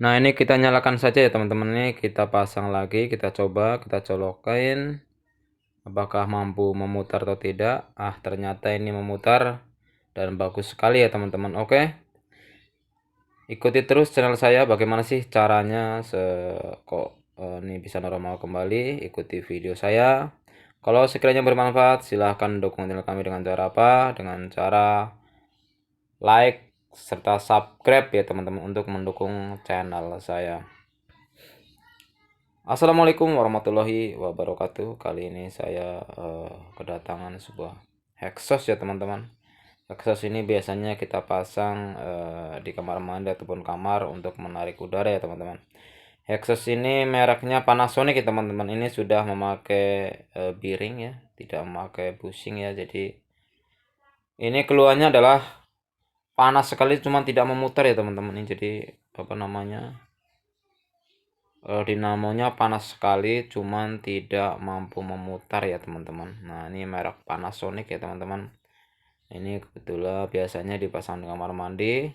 Nah, ini kita nyalakan saja ya teman-teman, ini kita pasang lagi, kita coba, kita colokin apakah mampu memutar atau tidak. Ternyata ini memutar dan bagus sekali ya teman-teman. Oke, ikuti terus channel saya, bagaimana sih caranya kok ini bisa normal kembali. Ikuti video saya. Kalau sekiranya bermanfaat, silahkan dukung channel kami dengan cara apa? Dengan cara like serta subscribe ya teman-teman, untuk mendukung channel saya. Assalamualaikum warahmatullahi wabarakatuh. Kali ini saya kedatangan sebuah Hexos ya teman-teman. Hexos ini biasanya kita pasang di kamar mandi ataupun kamar untuk menarik udara ya teman-teman. Hexos ini mereknya Panasonic ya teman-teman. Ini sudah memakai bearing ya, tidak memakai bushing ya. Jadi ini keluarnya adalah panas sekali, cuma tidak memutar ya teman-teman. Ini jadi apa namanya? Dinamonya panas sekali, cuman tidak mampu memutar ya teman-teman. Nah, ini merek Panasonic ya teman-teman. Ini kebetulan biasanya dipasang di kamar mandi.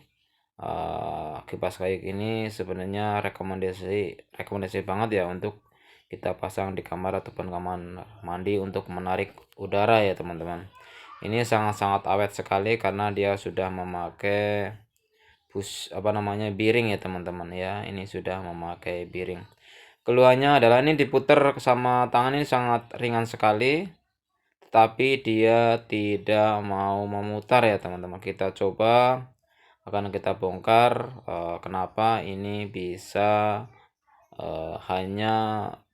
Kipas kayak gini sebenarnya rekomendasi banget ya untuk kita pasang di kamar ataupun kamar mandi untuk menarik udara ya teman-teman. Ini sangat-sangat awet sekali karena dia sudah memakai bearing ya teman-teman ya. Ini sudah memakai bearing. Keluhannya adalah ini diputar sama tangan ini sangat ringan sekali, tetapi dia tidak mau memutar ya teman-teman. Kita coba, akan kita bongkar kenapa ini bisa hanya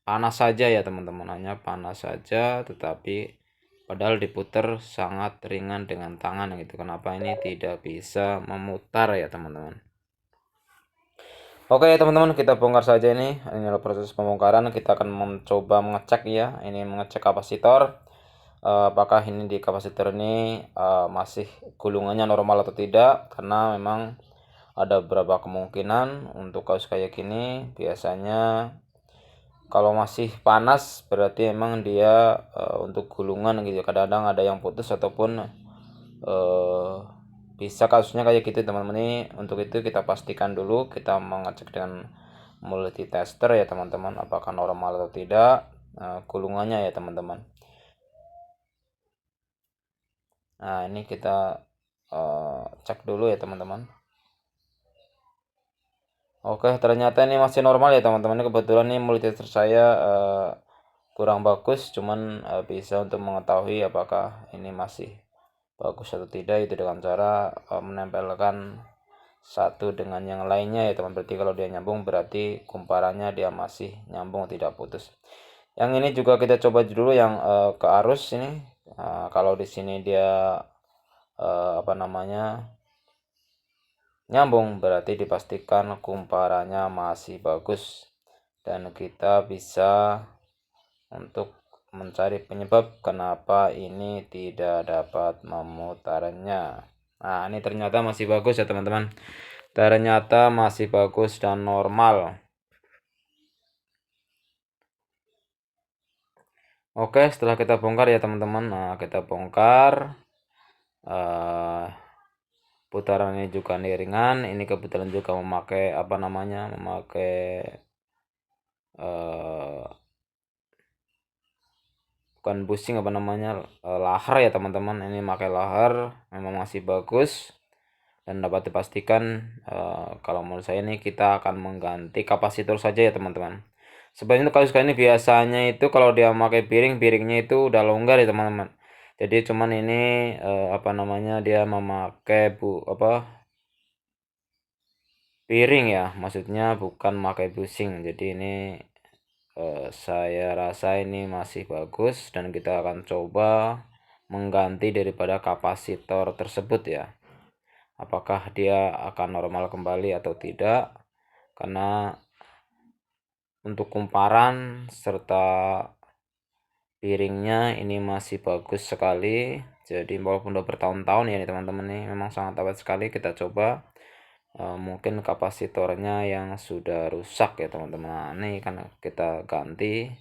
panas saja ya teman-teman, hanya panas saja, tetapi padahal diputar sangat ringan dengan tangan gitu. Kenapa ini tidak bisa memutar ya teman-teman. Oke teman-teman, kita bongkar saja ini. Ini adalah proses pembongkaran. Kita akan mencoba mengecek ya. Ini mengecek kapasitor. Apakah ini di kapasitor ini masih gulungannya normal atau tidak? Karena memang ada beberapa kemungkinan untuk kasus kayak gini. Biasanya kalau masih panas berarti emang dia untuk gulungan gitu. Kadang-kadang ada yang putus ataupun bisa kasusnya kayak gitu teman-teman. Ini untuk itu kita pastikan dulu, kita mengecek dengan multi tester ya teman-teman, apakah normal atau tidak gulungannya ya teman-teman. Nah, ini kita cek dulu ya teman-teman. Oke, ternyata ini masih normal ya teman-teman. Ini kebetulan ini multi tester saya kurang bagus, cuman bisa untuk mengetahui apakah ini masih bagus atau tidak itu dengan cara menempelkan satu dengan yang lainnya ya teman. Berarti kalau dia nyambung berarti kumparannya dia masih nyambung, tidak putus. Yang ini juga kita coba dulu yang ke arus ini. Kalau di sini dia nyambung, berarti dipastikan kumparannya masih bagus dan kita bisa untuk mencari penyebab kenapa ini tidak dapat memutarnya. Nah, ini ternyata masih bagus ya teman-teman. Ternyata masih bagus dan normal. Oke, setelah kita bongkar ya teman-teman. Nah, kita bongkar. Putarannya juga ringan. Ini kebetulan juga memakai memakai bukan bushing lahar ya teman-teman. Ini pakai lahar, memang masih bagus dan dapat dipastikan. Kalau menurut saya ini kita akan mengganti kapasitor saja ya teman-teman. Sebenarnya kalau sekali ini biasanya itu kalau dia memakai bearingnya itu udah longgar ya teman-teman. Jadi cuman ini dia memakai bearing ya, maksudnya bukan memakai bushing. Jadi ini saya rasa ini masih bagus dan kita akan coba mengganti daripada kapasitor tersebut ya. Apakah dia akan normal kembali atau tidak? Karena untuk kumparan serta piringnya ini masih bagus sekali. Jadi walaupun udah bertahun-tahun ya nih teman-teman, nih memang sangat awet sekali. Kita coba mungkin kapasitornya yang sudah rusak ya teman-teman. Nah, ini kan kita ganti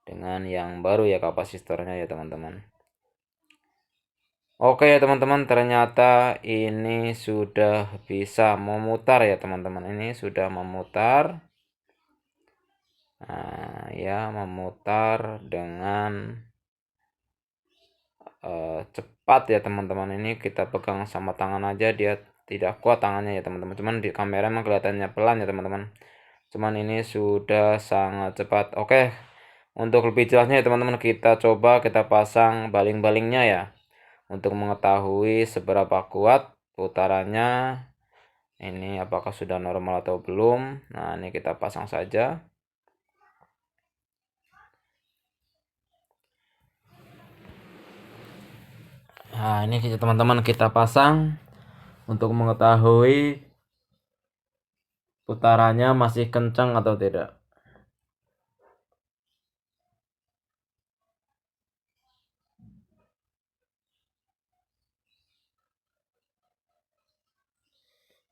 dengan yang baru ya kapasitornya ya teman-teman. Oke ya teman-teman, ternyata ini sudah bisa memutar ya teman-teman, ini sudah memutar. Nah, ya memutar dengan cepat ya teman-teman. Ini kita pegang sama tangan aja dia tidak kuat tangannya ya teman-teman, cuman di kamera emang kelihatannya pelan ya teman-teman, cuman ini sudah sangat cepat. Oke, untuk lebih jelasnya ya teman-teman, kita coba kita pasang baling-balingnya ya, untuk mengetahui seberapa kuat putarannya, ini apakah sudah normal atau belum. Nah, ini kita pasang saja. Nah, ini teman-teman kita pasang untuk mengetahui putarannya masih kencang atau tidak.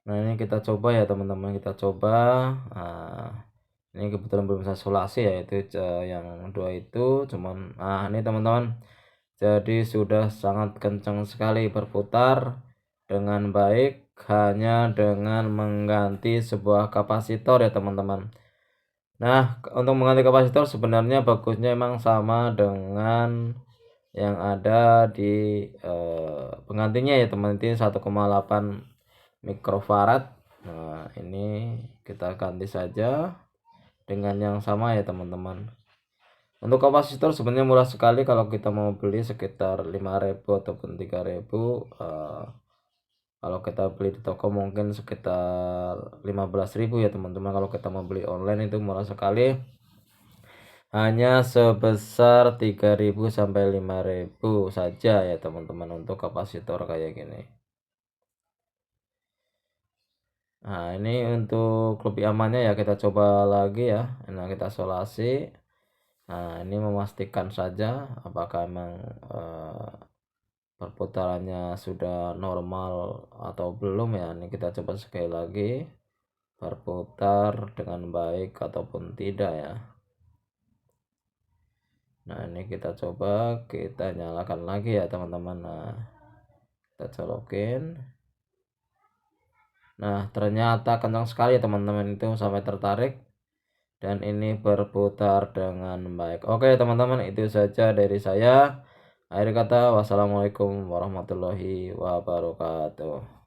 Nah, ini kita coba ya teman-teman, kita coba. Nah, ini kebetulan belum saya solasi ya, itu yang dua itu cuman. Nah, ini teman-teman, jadi sudah sangat kencang sekali berputar dengan baik hanya dengan mengganti sebuah kapasitor ya teman-teman. Nah, untuk mengganti kapasitor sebenarnya bagusnya emang sama dengan yang ada di penggantinya ya teman, itu 1,8 mikrofarad. Nah, ini kita ganti saja dengan yang sama ya teman-teman. Untuk kapasitor sebenarnya murah sekali, kalau kita mau beli sekitar 5.000 ataupun 3.000. Kalau kita beli di toko mungkin sekitar 15.000 ya teman-teman. Kalau kita mau beli online itu murah sekali, hanya sebesar 3.000 sampai 5.000 saja ya teman-teman untuk kapasitor kayak gini. Nah, ini untuk lebih amannya ya kita coba lagi ya. Nah, kita solasi. Nah, ini memastikan saja apakah emang perputarannya sudah normal atau belum ya. Ini kita coba sekali lagi, berputar dengan baik ataupun tidak ya. Nah, ini kita coba kita nyalakan lagi ya teman-teman. Nah, kita colokin. Nah, ternyata kencang sekali ya teman-teman, itu sampai tertarik dan ini berputar dengan baik. Oke teman-teman, itu saja dari saya. Akhir kata, wassalamualaikum warahmatullahi wabarakatuh.